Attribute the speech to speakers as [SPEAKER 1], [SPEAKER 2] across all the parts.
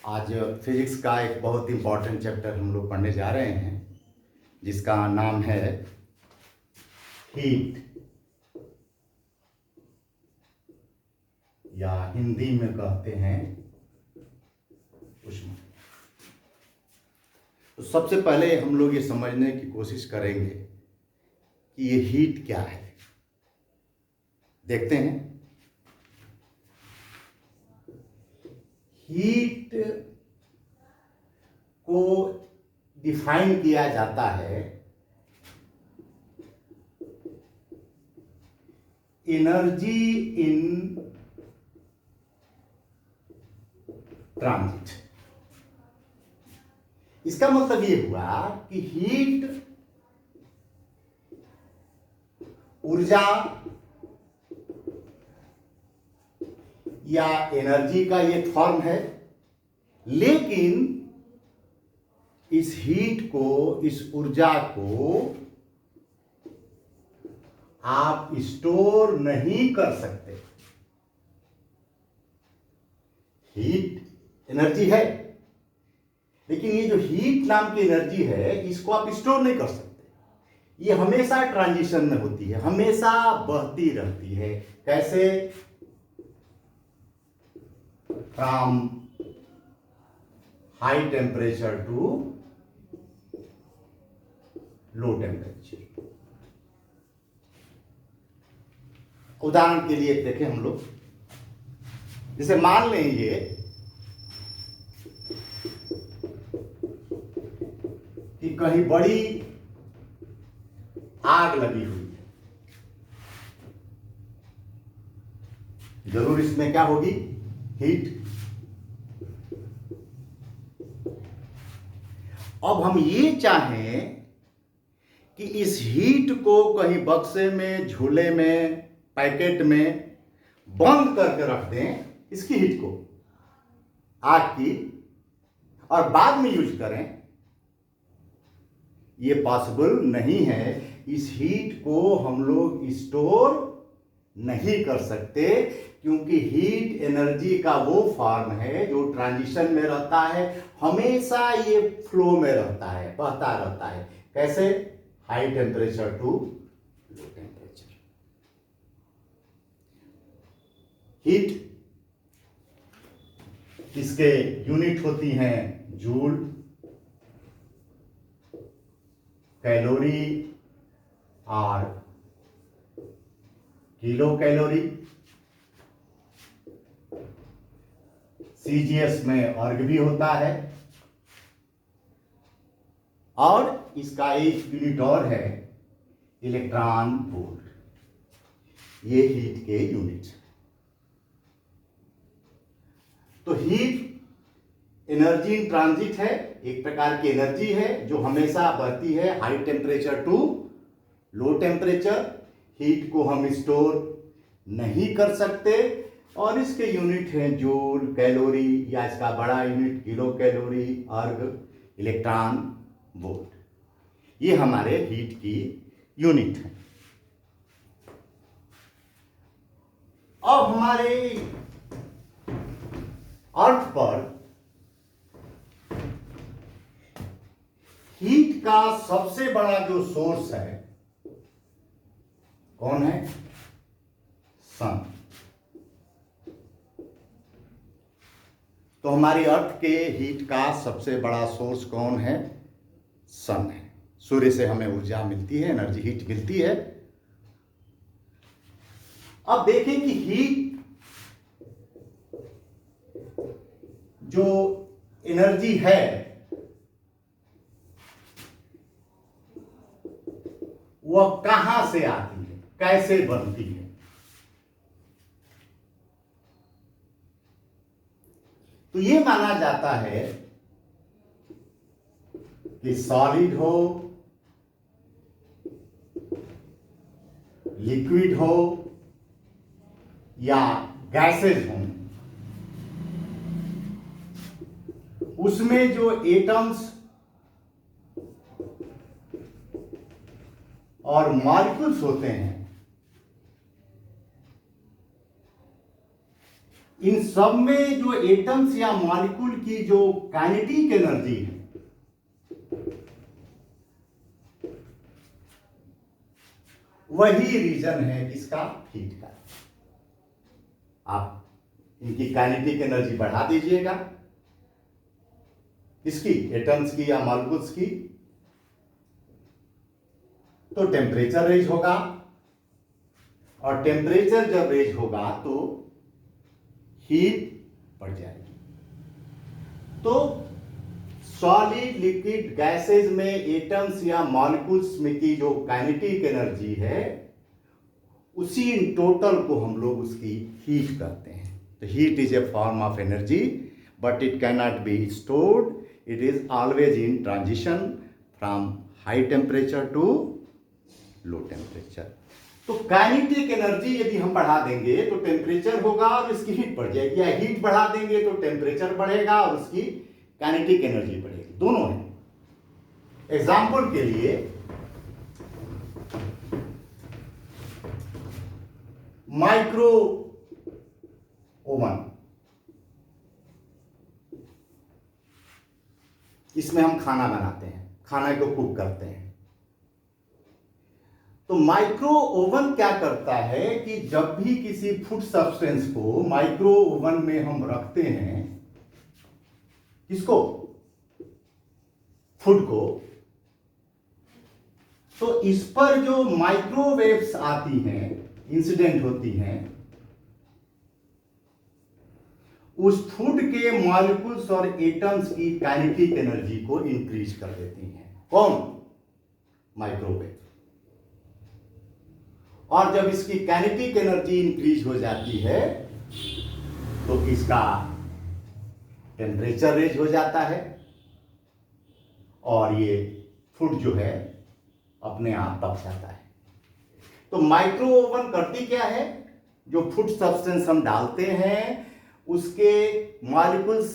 [SPEAKER 1] आज फिजिक्स का एक बहुत इम्पॉर्टेंट चैप्टर हम लोग पढ़ने जा रहे हैं जिसका नाम है हीट, या हिंदी में कहते हैं ऊष्मा। तो सबसे पहले हम लोग ये समझने की कोशिश करेंगे कि ये हीट क्या है। देखते हैं। हीट को डिफाइन किया जाता है एनर्जी इन ट्रांजिट। इसका मतलब ये हुआ कि हीट ऊर्जा या एनर्जी का ये फॉर्म है, लेकिन इस हीट को, इस ऊर्जा को आप स्टोर नहीं कर सकते। हीट एनर्जी है, लेकिन ये जो हीट नाम की एनर्जी है इसको आप स्टोर नहीं कर सकते। ये हमेशा ट्रांजिशन में होती है, हमेशा बहती रहती है। कैसे? From high temperature to low temperature. उदाहरण के लिए देखें हम लोग, जैसे मान लें ये कि कहीं बड़ी आग लगी हुई है, जरूर इसमें क्या होगी? हीट। अब हम ये चाहें कि इस हीट को कहीं बक्से में, झूले में, पैकेट में बंद करके रख दें, इसकी हीट को, आग की, और बाद में यूज करें, ये पॉसिबल नहीं है। इस हीट को हम लोग स्टोर नहीं कर सकते, क्योंकि हीट एनर्जी का वो फॉर्म है जो ट्रांजिशन में रहता है, हमेशा ये फ्लो में रहता है, बहता रहता है। कैसे? High temperature to low temperature. Heat इसके यूनिट होती हैं जूल, कैलोरी और किलो कैलोरी। सीजीएस में अर्ग भी होता है, और इसका एक यूनिट और है इलेक्ट्रॉन वोल्ट। ये हीट के यूनिट। तो हीट एनर्जी इन ट्रांजिट है, एक प्रकार की एनर्जी है जो हमेशा बढ़ती है high temperature to low temperature. Heat को हम स्टोर नहीं कर सकते, और इसके यूनिट हैं जूल, कैलोरी, या इसका बड़ा यूनिट किलो कैलोरी, अर्ग, इलेक्ट्रॉन वोल्ट। ये हमारे हीट की यूनिट है। अब हमारे अर्थ पर हीट का सबसे बड़ा जो सोर्स है कौन है? सन। तो हमारी अर्थ के हीट का सबसे बड़ा सोर्स कौन है? सन है। सूर्य से हमें ऊर्जा मिलती है, एनर्जी, हीट मिलती है। अब देखें कि हीट जो एनर्जी है वह कहां से आती है, कैसे बनती है? तो ये माना जाता है कि सॉलिड हो, लिक्विड हो, या गैसेज हो, उसमें जो एटम्स और मॉलिक्यूल्स होते हैं, इन सब में जो एटम्स या मॉलिक्यूल की जो काइनेटिक एनर्जी है, वही रीजन है किसका, हीट का। आप इनकी काइनेटिक एनर्जी बढ़ा दीजिएगा, इसकी एटम्स की या मॉलिक्यूल्स की, तो टेम्परेचर रेज होगा, और टेम्परेचर जब रेज होगा तो हीट बढ़ जाएगी। तो सॉलिड, लिक्विड, गैसेज में एटम्स या मॉलिक्यूल्स में की जो काइनेटिक एनर्जी है, उसी इन टोटल को हम लोग उसकी हीट कहते हैं। तो heat is a form of energy, but it can not be stored, it is always in transition from high temperature to low temperature. तो काइनेटिक एनर्जी यदि हम बढ़ा देंगे तो टेम्परेचर होगा और इसकी हीट बढ़ जाएगी, या हीट बढ़ा देंगे तो टेम्परेचर बढ़ेगा और उसकी काइनेटिक एनर्जी बढ़ेगी, दोनों है। एग्जाम्पल के लिए माइक्रो ओवन, इसमें हम खाना बनाते हैं, खाना को कुक करते हैं। तो माइक्रो ओवन क्या करता है कि जब भी किसी फूड सब्सटेंस को माइक्रो ओवन में हम रखते हैं, किसको, फूड को, तो इस पर जो माइक्रोवेव्स आती हैं, इंसिडेंट होती हैं, उस फूड के मॉलिक्यूल्स और एटम्स की काइनेटिक एनर्जी को इंक्रीज कर देती हैं। कौन, माइक्रोवेव। और जब इसकी काइनेटिक एनर्जी इंक्रीज हो जाती है तो इसका टेम्परेचर रेज हो जाता है, और ये फूड जो है अपने आप पक जाता है। तो माइक्रो ओवन करती क्या है, जो फूड सब्सटेंस हम डालते हैं उसके मॉलिक्यूल्स,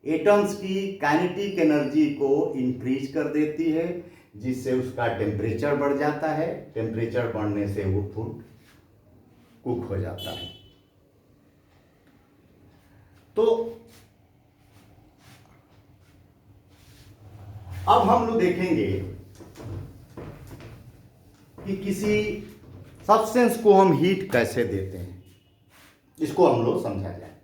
[SPEAKER 1] एटम्स की काइनेटिक एनर्जी को इंक्रीज कर देती है, जिससे उसका टेम्परेचर बढ़ जाता है। टेम्परेचर बढ़ने से वो फूड कुक हो जाता है। तो अब हम लोग देखेंगे कि किसी सब्सटेंस को हम हीट कैसे देते हैं, इसको हम लोग समझा जाए।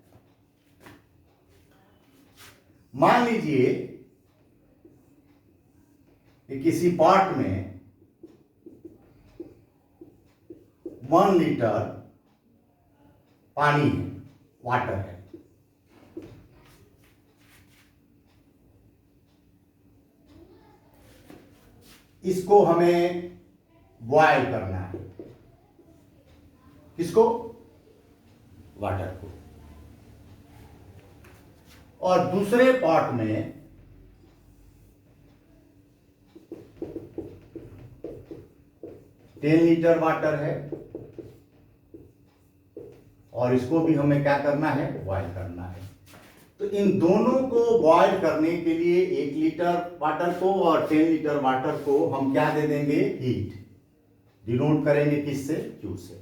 [SPEAKER 1] मान लीजिए कि किसी पॉट में 1 लीटर पानी है, वाटर है। इसको हमें बॉयल करना है, किसको, वाटर को। और दूसरे पॉट में 10 लीटर वाटर है, और इसको भी हमें क्या करना है, बॉयल करना है। तो इन दोनों को बॉयल करने के लिए 1 लीटर वाटर को और 10 लीटर वाटर को हम क्या दे देंगे, हीट। डिनोट करेंगे किससे, Q से।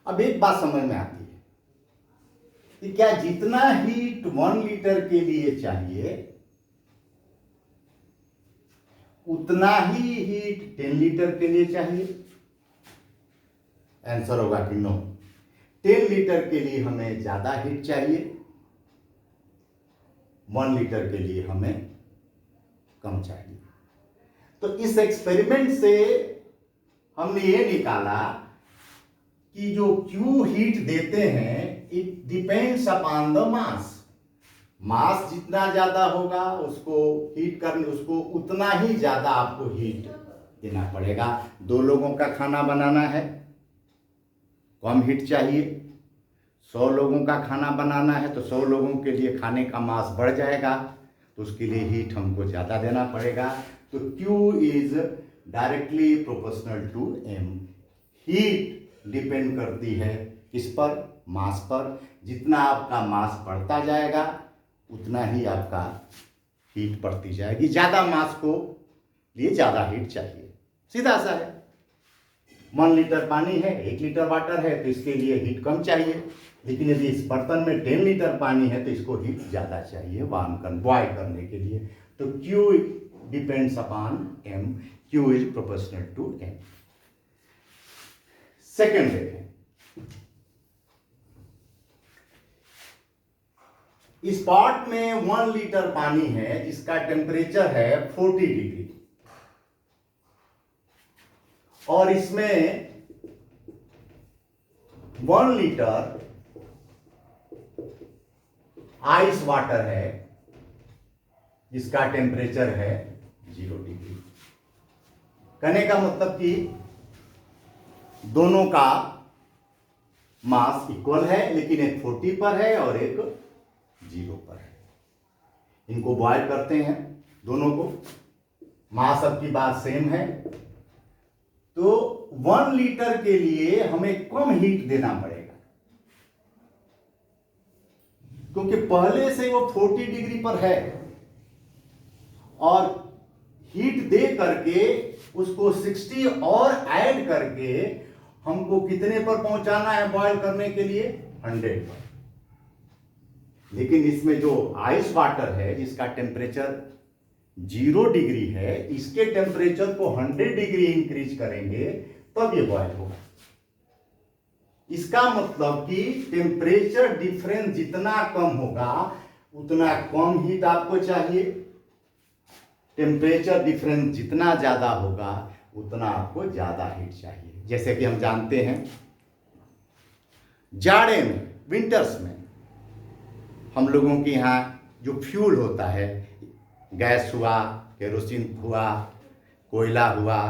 [SPEAKER 1] अब एक बात समझ में आती है कि क्या जितना हीट 1 लीटर के लिए चाहिए उतना ही हीट 10 लीटर के लिए चाहिए? आंसर होगा कि नो। 10 लीटर के लिए हमें ज्यादा हीट चाहिए, 1 लीटर के लिए हमें कम चाहिए। तो इस एक्सपेरिमेंट से हमने ये निकाला कि जो Q हीट देते हैं, it depends upon the mass. Mass जितना ज्यादा होगा उसको हीट करने, उसको उतना ही ज्यादा आपको हीट देना पड़ेगा। 2 लोगों का खाना बनाना है, कम हीट चाहिए। 100 लोगों का खाना बनाना है तो 100 लोगों के लिए खाने का मास बढ़ जाएगा, तो उसके लिए हीट हमको ज़्यादा देना पड़ेगा। तो Q is directly proportional to M। Heat depend करती है किस पर, मास पर। जितना आपका मास बढ़ता जाएगा उतना ही आपका हीट बढ़ती जाएगी। ज़्यादा मास को लिए ज़्यादा हीट चाहिए, सीधा सा है। 1 लीटर पानी है, 1 लीटर वाटर है, तो इसके लिए हीट कम चाहिए। लेकिन यदि इस बर्तन में 10 लीटर पानी है तो इसको हीट ज़्यादा चाहिए बॉयल करने के लिए। तो Q depends upon M, Q is proportional to M। Second देखें, इस पॉट में 1 लीटर पानी है जिसका टेम्परेचर है 40 डिग्री, और इसमें 1 लीटर आइस वाटर है जिसका टेम्परेचर है 0 डिग्री। कहने का मतलब कि दोनों का मास इक्वल है, लेकिन एक 40 पर है और एक 0 पर है। इनको बॉयल करते हैं दोनों को, मास अब की बात सेम है, तो 1 लीटर के लिए हमें कम हीट देना पड़ेगा, क्योंकि पहले से वो 40 डिग्री पर है, और हीट दे करके उसको 60 और ऐड करके हमको कितने पर पहुंचाना है बॉयल करने के लिए? 100 पर। लेकिन इसमें जो आइस वाटर है जिसका टेम्परेचर 0 डिग्री है, इसके टेम्परेचर को 100 डिग्री इंक्रीज करेंगे तब ये बॉयल होगा। इसका मतलब कि टेम्परेचर डिफरेंस जितना कम होगा उतना कम हीट आपको चाहिए, टेम्परेचर डिफरेंस जितना ज्यादा होगा उतना आपको ज्यादा हीट चाहिए। जैसे कि हम जानते हैं जाड़े में, विंटर्स में हम लोगों के यहाँ जो फ्यूल होता है, गैस हुआ, केरोसिन हुआ, कोयला हुआ,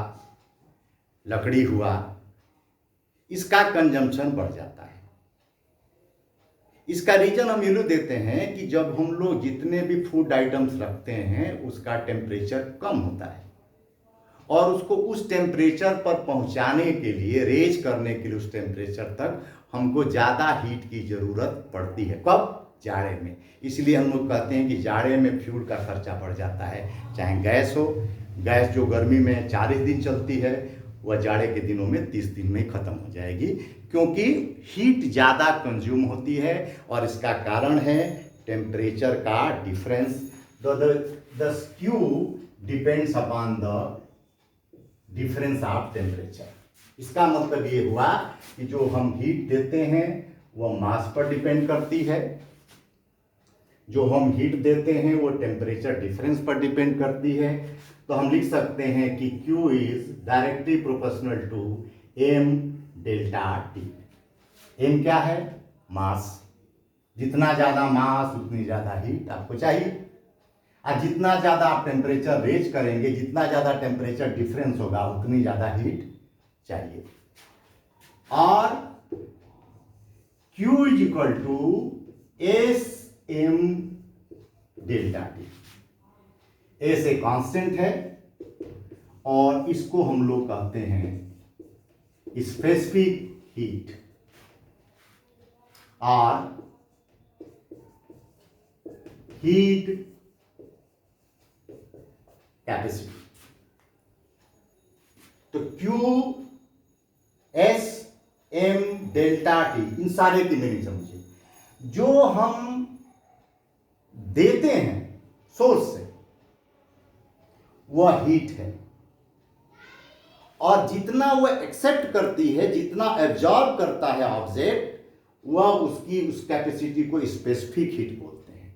[SPEAKER 1] लकड़ी हुआ, इसका कंजम्पशन बढ़ जाता है। इसका रीजन हम ये लोग देते हैं कि जब हम लोग जितने भी फूड आइटम्स रखते हैं उसका टेम्परेचर कम होता है, और उसको उस टेम्परेचर पर पहुंचाने के लिए, रेज करने के लिए उस टेम्परेचर तक हमको ज़्यादा हीट की ज़रूरत पड़ती है। कब? जाड़े में। इसलिए हम लोग कहते हैं कि जाड़े में फ्यूल का खर्चा बढ़ जाता है। चाहे गैस हो, गैस जो गर्मी में 40 दिन चलती है वह जाड़े के दिनों में 30 दिन में ख़त्म हो जाएगी, क्योंकि हीट ज़्यादा कंज्यूम होती है, और इसका कारण है टेम्परेचर का difference. The Q depends upon the difference of temperature. इसका मतलब ये हुआ कि जो हम हीट देते हैं वह मास पर डिपेंड करती है, जो हम हीट देते हैं वो टेम्परेचर डिफरेंस पर डिपेंड करती है। तो हम लिख सकते हैं कि Q is directly proportional to M delta T। M क्या है? मास। जितना ज्यादा मास उतनी ज्यादा हीट आपको चाहिए, और जितना ज्यादा आप टेम्परेचर रेज करेंगे, जितना ज्यादा टेम्परेचर डिफरेंस होगा उतनी ज्यादा हीट चाहिए। और Q is equal to S M delta T। S एक कांस्टेंट है और इसको हम लोग कहते हैं स्पेसिफिक हीट, और हीट कैपेसिटी। तो Q S M delta T, इन सारे की मीनिंग समझिए। जो हम देते हैं सोर्स से वह हीट है, और जितना वह एक्सेप्ट करती है, जितना एब्जॉर्ब करता है ऑब्जेक्ट, वह उसकी उस कैपेसिटी को स्पेसिफिक हीट बोलते हैं।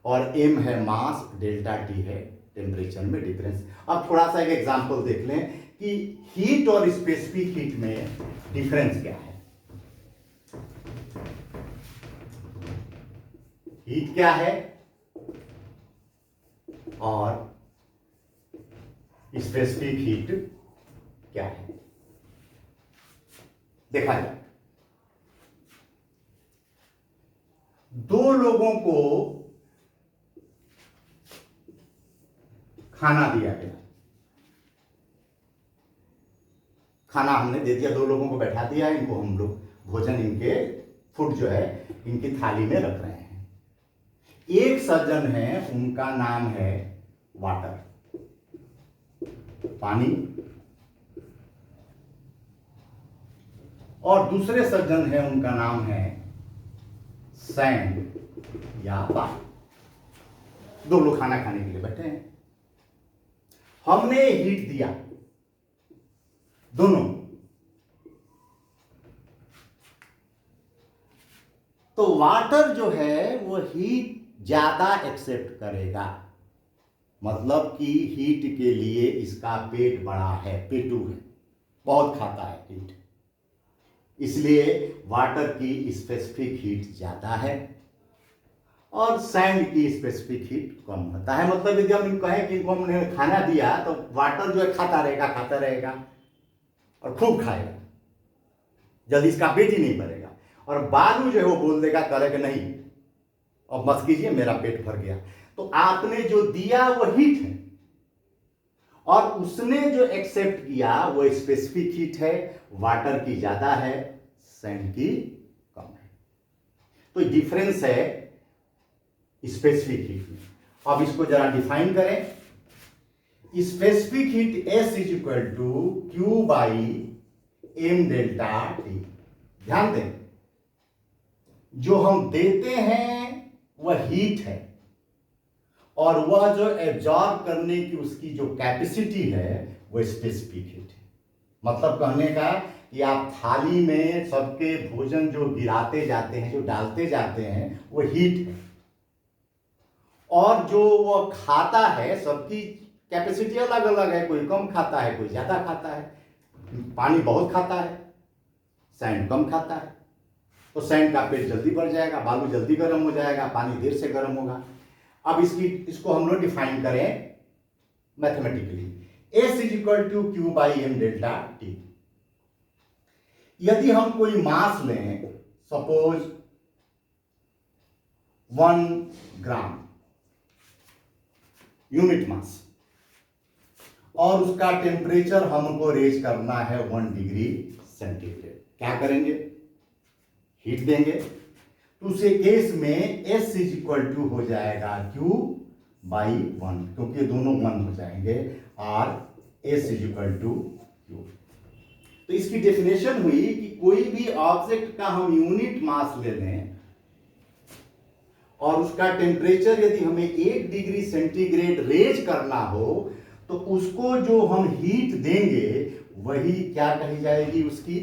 [SPEAKER 1] और M है मास, डेल्टा T है टेम्परेचर में डिफरेंस। अब थोड़ा सा एक एग्जांपल देख लें कि हीट और स्पेसिफिक हीट में डिफरेंस क्या है। हीट क्या है और स्पेसिफिक हीट क्या है, देखा जाए। दो लोगों को खाना दिया गया, खाना हमने दे दिया, दो लोगों को बैठा दिया, इनको हम लोग भोजन, इनके फूड जो है इनकी थाली में रख रहे हैं। एक सज्जन है, उनका नाम है वाटर, पानी, और दूसरे सज्जन है, उनका नाम है सैंड या बालू। दो लोग खाना खाने के लिए बैठे हैं, हमने हीट दिया दोनों, तो वाटर जो है वो हीट ज्यादा एक्सेप्ट करेगा, मतलब कि हीट के लिए इसका पेट बड़ा है, पेटू है, बहुत खाता है हीट, इसलिए वाटर की स्पेसिफिक हीट ज्यादा है और सैंड की स्पेसिफिक हीट कम होता है। मतलब यदि हम कहें कि इनको हमने खाना दिया तो वाटर जो है खाता रहेगा और खूब खाएगा, जल्दी इसका पेट ही नहीं भरेगा, और बालू जो है वो बोल देगा, करेगा नहीं अब मत कीजिए मेरा पेट भर गया। तो आपने जो दिया वो हीट है और उसने जो एक्सेप्ट किया वो स्पेसिफिक हीट है, वाटर की ज्यादा है, सैंड की कम है। तो डिफरेंस है स्पेसिफिक हीट में। अब इसको जरा डिफाइन करें। Specific heat S is equal to Q by M delta T। ध्यान दें, जो हम देते हैं वह हीट है और वह जो एब्जॉर्ब करने की उसकी जो कैपेसिटी है वह स्पेसिफिक हीट है। मतलब कहने का कि आप थाली में सबके भोजन जो गिराते जाते हैं, जो डालते जाते हैं, वो हीट है, और जो वो खाता है सबकी कैपेसिटी अलग अलग है, कोई कम खाता है, कोई ज्यादा खाता है। पानी बहुत खाता है, सैंड कम खाता है, तो सैंड का पेट जल्दी भर जाएगा, बालू जल्दी गर्म हो जाएगा, पानी देर से गर्म होगा। अब इसको हम लोग डिफाइन करें mathematically. S is equal to Q by M delta T। यदि हम कोई मास लें, सपोज 1 ग्राम यूनिट मास, और उसका टेम्परेचर हमको रेज करना है 1 डिग्री सेंटीग्रेड, क्या करेंगे? हीट देंगे। तो उसे केस में S इज इक्वल टू हो जाएगा Q बाई 1, क्योंकि दोनों 1 हो जाएंगे, और S is equal to Q। तो इसकी डेफिनेशन हुई कि कोई भी ऑब्जेक्ट का हम यूनिट मास ले लें और उसका टेम्परेचर यदि हमें 1 डिग्री सेंटीग्रेड रेज करना हो, तो उसको जो हम हीट देंगे वही क्या कही जाएगी? उसकी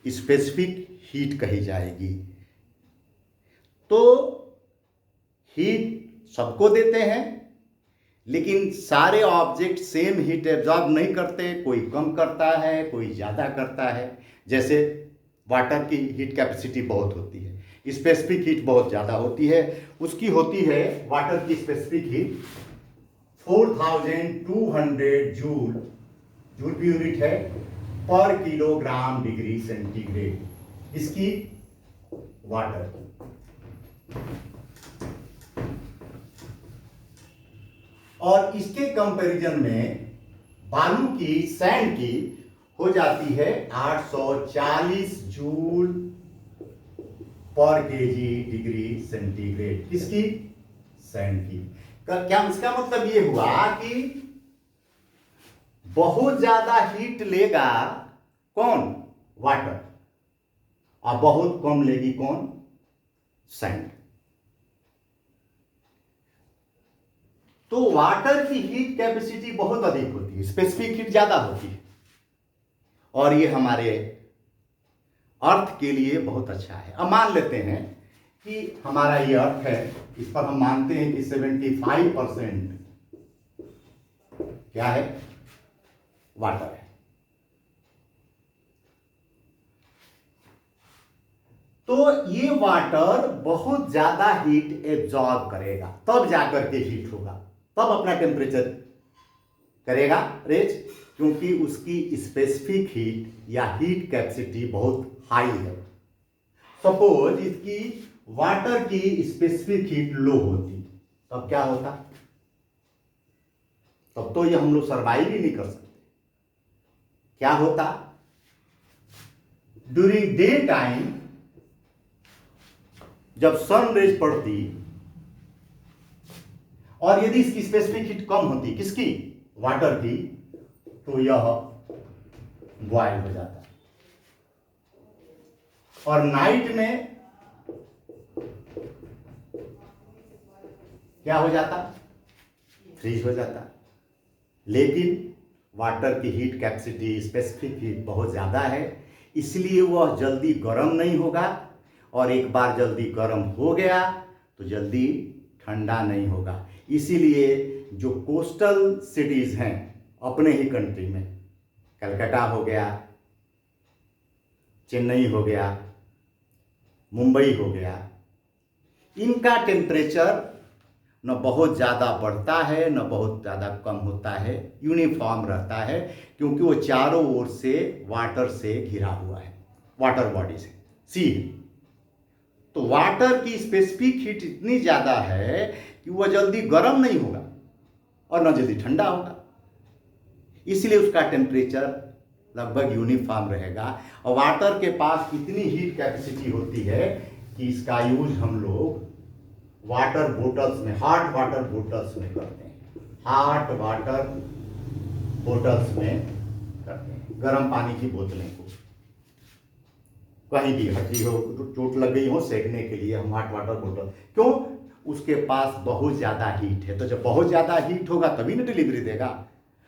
[SPEAKER 1] स्पेसिफिक हीट कही जाएगी। तो हीट सबको देते हैं, लेकिन सारे ऑब्जेक्ट सेम हीट एब्जॉर्ब नहीं करते, कोई कम करता है, कोई ज्यादा करता है। जैसे वाटर की हीट कैपेसिटी बहुत होती है, स्पेसिफिक हीट बहुत ज्यादा होती है। उसकी होती है वाटर की स्पेसिफिक हीट 4200 जूल, जूल की यूनिट है, पर किलोग्राम डिग्री सेंटीग्रेड, इसकी वाटर की। और इसके कंपैरिजन में बालू की, सैंड की हो जाती है 840 जूल पर केजी डिग्री सेंटीग्रेड, किसकी? सैंड की। क्या इसका मतलब ये हुआ कि बहुत ज्यादा हीट लेगा कौन? वाटर, और बहुत कम लेगी कौन? सैंड। तो वाटर की हीट कैपेसिटी बहुत अधिक होती है, स्पेसिफिक हीट ज्यादा होती है, और ये हमारे अर्थ के लिए बहुत अच्छा है। अब मान लेते हैं कि हमारा ये अर्थ है, इस पर हम मानते हैं कि 75% क्या है? वाटर है। तो ये वाटर बहुत ज्यादा हीट एब्जॉर्ब करेगा, तब जाकर के हीट होगा, तब अपना टेम्परेचर करेगा रेज, क्योंकि उसकी स्पेसिफिक हीट या हीट कैपेसिटी बहुत हाई है। सपोज इसकी वाटर की स्पेसिफिक हीट लो होती, तब क्या होता? तब तो ये हम लोग सर्वाइव ही नहीं कर सकते। क्या होता? ड्यूरिंग डे टाइम जब सन रेज पड़ती और यदि इसकी स्पेसिफिक हीट कम होती, किसकी? वाटर की, तो यह बॉयल हो जाता। और नाइट में क्या हो जाता, फ्रीज हो जाता। लेकिन वाटर की हीट कैपेसिटी, स्पेसिफिक हीट बहुत ज़्यादा है, इसलिए वह जल्दी गर्म नहीं होगा, और एक बार जल्दी गर्म हो गया तो जल्दी ठंडा नहीं होगा। इसीलिए जो कोस्टल सिटीज़ हैं अपने ही कंट्री में, कलकत्ता हो गया, चेन्नई हो गया, मुंबई हो गया, इनका टेम्परेचर न बहुत ज़्यादा बढ़ता है न बहुत ज़्यादा कम होता है, यूनिफॉर्म रहता है, क्योंकि वो चारों ओर से वाटर से घिरा हुआ है, वाटर बॉडी से, सी है। तो वाटर की स्पेसिफिक हीट इतनी ज़्यादा है कि वह जल्दी गर्म नहीं होगा और न जल्दी ठंडा होगा, इसलिए उसका टेम्परेचर लगभग यूनिफॉर्म रहेगा। और वाटर के पास इतनी हीट कैपेसिटी होती है कि इसका यूज हम लोग वाटर बोटल्स में, हॉट वाटर बोटल्स में करते हैं, हॉट वाटर बोटल्स में करते हैं, गर्म पानी की बोतलें को, कहीं भी हड्डी हो, चोट लग गई हो, सेकने के लिए हम हॉट वाटर बोतल, क्यों, उसके पास बहुत ज़्यादा हीट है। तो जब बहुत ज़्यादा हीट होगा तभी ना डिलीवरी देगा।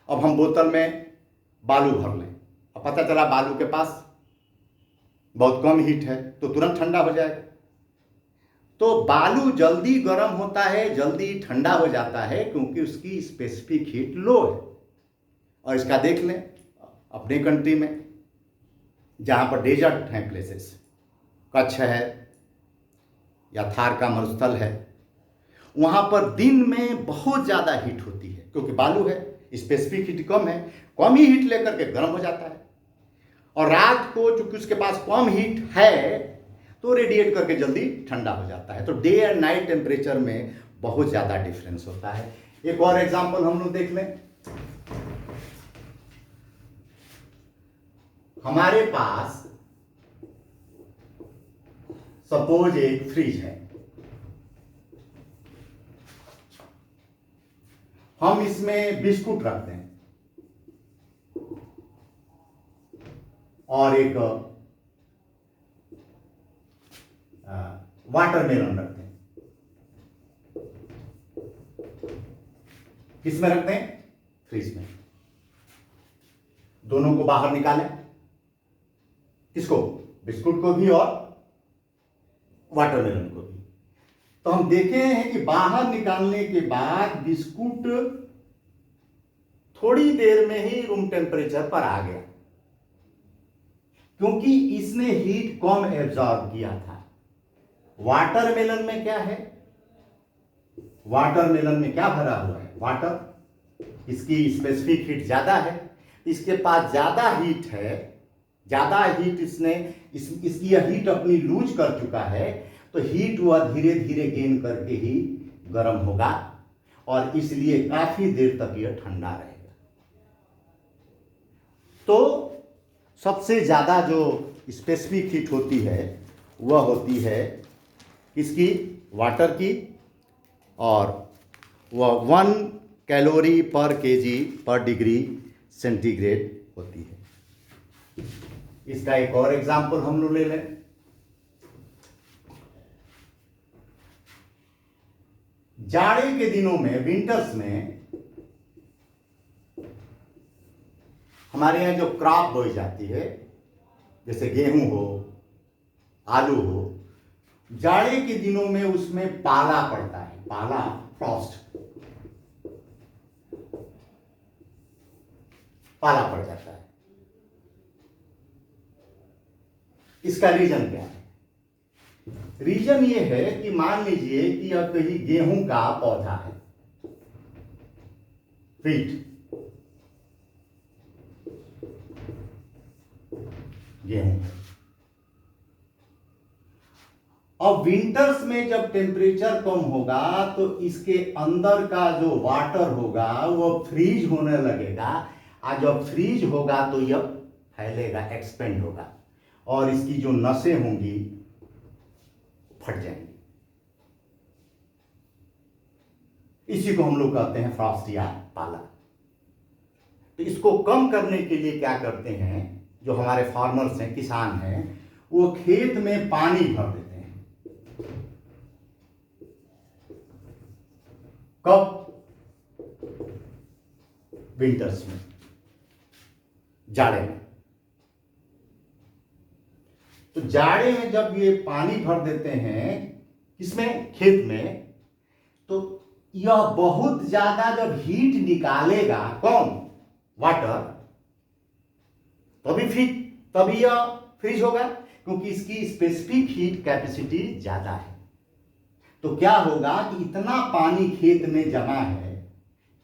[SPEAKER 1] अब हम बोतल में बालू भर लें, अब पता चला बालू के पास बहुत कम हीट है, तो तुरंत ठंडा हो जाएगा। तो बालू जल्दी गर्म होता है, जल्दी ठंडा हो जाता है, क्योंकि उसकी स्पेसिफिक हीट लो है। और इसका देख लें अपने कंट्री में, जहाँ पर डेजर्ट हैं प्लेसेस, कच्छ है या थार का मरुस्थल है, वहाँ पर दिन में बहुत ज़्यादा हीट होती है, क्योंकि बालू है, स्पेसिफिक हीट कम है, कम ही हीट लेकर के गर्म हो जाता है। और रात को चूंकि उसके पास कम हीट है तो रेडिएट करके जल्दी ठंडा हो जाता है। तो डे एंड नाइट टेम्परेचर में बहुत ज़्यादा डिफरेंस होता है। एक और एग्जांपल हम लोग देख लें। हमारे पास सपोज एक फ्रिज है, हम इसमें बिस्कुट रखते हैं और एक वाटरमेलन रखते हैं। किस में रखते हैं? फ्रिज में। दोनों को बाहर निकालें, किसको? बिस्कुट को भी और वाटरमेलन को भी। तो हम देखे हैं कि बाहर निकालने के बाद बिस्कुट थोड़ी देर में ही रूम टेम्परेचर पर आ गया, क्योंकि इसने हीट कम एब्जॉर्ब किया था। वाटरमेलन में क्या है? वाटरमेलन में क्या भरा हुआ है? वाटर। इसकी स्पेसिफिक हीट ज्यादा है, इसके पास ज्यादा हीट है, ज्यादा हीट इसकी यह हीट अपनी लूज कर चुका है, तो हीट वह धीरे धीरे गेन करके ही गर्म होगा और इसलिए काफी देर तक यह ठंडा रहेगा। तो सबसे ज्यादा जो स्पेसिफिक हीट होती है वह होती है किसकी? वाटर की, और वह 1 कैलोरी पर केजी पर डिग्री सेंटीग्रेड होती है। इसका एक और एग्जांपल हम लोग ले लें। जाड़े के दिनों में, विंटर्स में, हमारे यहाँ जो क्रॉप बोई जाती है, जैसे गेहूं हो, आलू हो, जाड़े के दिनों में उसमें पाला पड़ता है, पाला, फ्रॉस्ट, पाला पड़ जाता है। इसका रीजन क्या है? रीजन ये है कि मान लीजिए कि अब कहीं गेहूं का पौधा है, व्हीट, गेहूं। अब विंटर्स में जब टेम्परेचर कम होगा तो इसके अंदर का जो वाटर होगा वो फ्रीज होने लगेगा, और जब फ्रीज होगा तो यह फैलेगा, एक्सपेंड होगा, और इसकी जो नसें होंगी फट जाएंगी। इसी को हम लोग कहते हैं फ्रॉस्ट या पाला। तो इसको कम करने के लिए क्या करते हैं, जो हमारे फार्मर्स हैं, किसान हैं, वो खेत में पानी भर देते हैं। कब? विंटर्स में, जाड़े में। तो जाड़े में जब ये पानी भर देते हैं किसमें? खेत में, तो यह बहुत ज्यादा जब हीट निकालेगा, कौन? वाटर, तभी यह फ्रीज होगा, क्योंकि इसकी स्पेसिफिक हीट कैपेसिटी ज्यादा है। तो क्या होगा कि इतना पानी खेत में जमा है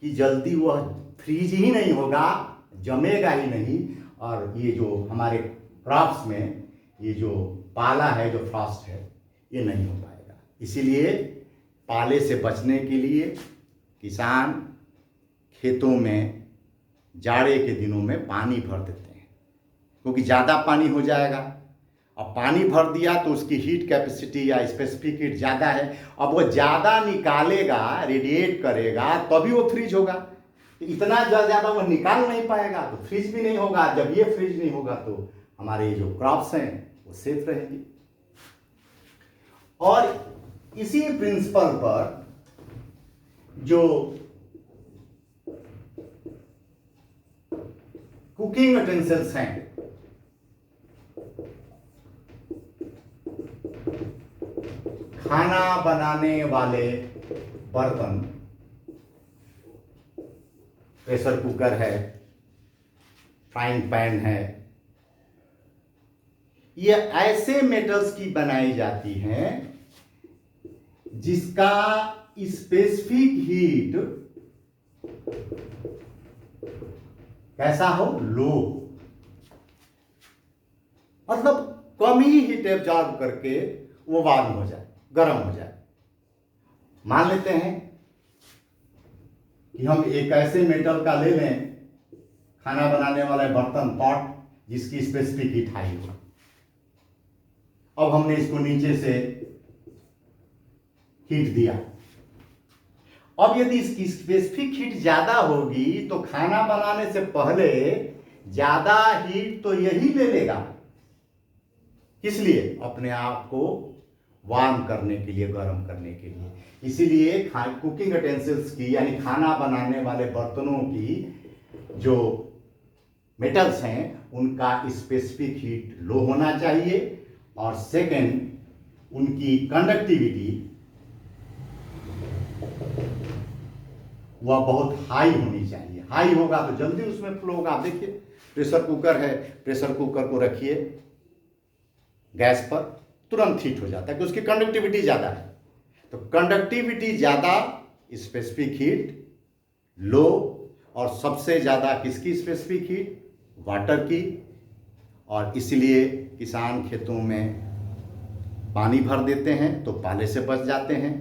[SPEAKER 1] कि जल्दी वह फ्रीज ही नहीं होगा, जमेगा ही नहीं, और ये जो हमारे क्रॉप्स में ये जो पाला है, जो फ्रॉस्ट है, ये नहीं हो पाएगा। इसीलिए पाले से बचने के लिए किसान खेतों में जाड़े के दिनों में पानी भर देते हैं, क्योंकि ज़्यादा पानी हो जाएगा। अब पानी भर दिया तो उसकी हीट कैपेसिटी या स्पेसिफिक हीट ज़्यादा है, अब वो ज़्यादा निकालेगा, रेडिएट करेगा, तभी वो फ्रीज होगा। तो इतना ज़्यादा वो निकाल नहीं पाएगा तो फ्रीज भी नहीं होगा। जब ये फ्रीज नहीं होगा तो हमारे जो क्रॉप्स हैं वो सेफ रहेंगे। और इसी प्रिंसिपल पर जो कुकिंग यूटेंसिल्स हैं, खाना बनाने वाले बर्तन, प्रेशर कुकर है, फ्राइंग पैन है, ये ऐसे मेटल्स की बनाई जाती हैं जिसका स्पेसिफिक हीट कैसा हो? लो, मतलब कम ही हीट एब्जॉर्ब करके वो वार्म हो जाए, गर्म हो जाए। मान लेते हैं कि हम एक ऐसे मेटल का ले लें, खाना बनाने वाला बर्तन, पॉट, जिसकी स्पेसिफिक हीट हाई हो। अब हमने इसको नीचे से हीट दिया। अब यदि इसकी स्पेसिफिक हीट ज्यादा होगी तो खाना बनाने से पहले ज्यादा हीट तो यही ले लेगा, किस लिए? अपने आप को वार्म करने के लिए, गर्म करने के लिए। इसीलिए कुकिंग यूटेंसिल्स की, यानी खाना बनाने वाले बर्तनों की जो मेटल्स हैं उनका स्पेसिफिक हीट लो होना चाहिए, और सेकंड, उनकी कंडक्टिविटी वह बहुत हाई होनी चाहिए। हाई होगा तो जल्दी उसमें फ्लो होगा। आप देखिए, प्रेशर कुकर है, प्रेशर कुकर को रखिए गैस पर, तुरंत हीट हो जाता है कि उसकी कंडक्टिविटी ज़्यादा है। तो कंडक्टिविटी ज़्यादा, स्पेसिफिक हीट लो, और सबसे ज़्यादा किसकी स्पेसिफिक हीट? वाटर की। और इसलिए किसान खेतों में पानी भर देते हैं तो पाले से बच जाते हैं।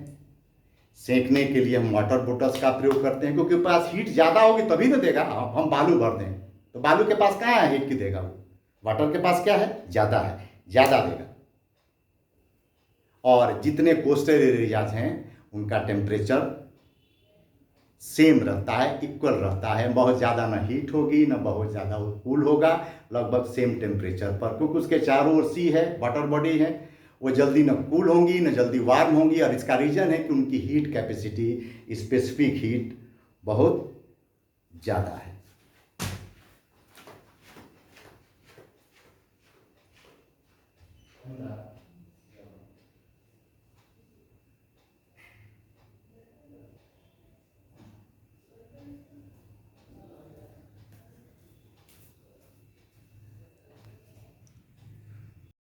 [SPEAKER 1] सेंकने के लिए हम वाटर बोटल्स का प्रयोग करते हैं, क्योंकि पास हीट ज़्यादा होगी तभी तो देगा। हम बालू भर दें तो बालू के पास कहाँ है हीट की देगा? वो वाटर के पास क्या है? ज़्यादा है, ज़्यादा देगा। और जितने कोस्टल एरियाज हैं उनका टेम्परेचर सेम रहता है, इक्वल रहता है। बहुत ज़्यादा ना हीट होगी, ना बहुत ज़्यादा कूल होगा, लगभग सेम टेम्परेचर पर, क्योंकि उसके चारों ओर सी है, वाटर बॉडी है, वो जल्दी ना कूल होंगी ना जल्दी वार्म होंगी। और इसका रीज़न है कि उनकी हीट कैपेसिटी, स्पेसिफिक हीट बहुत ज़्यादा है।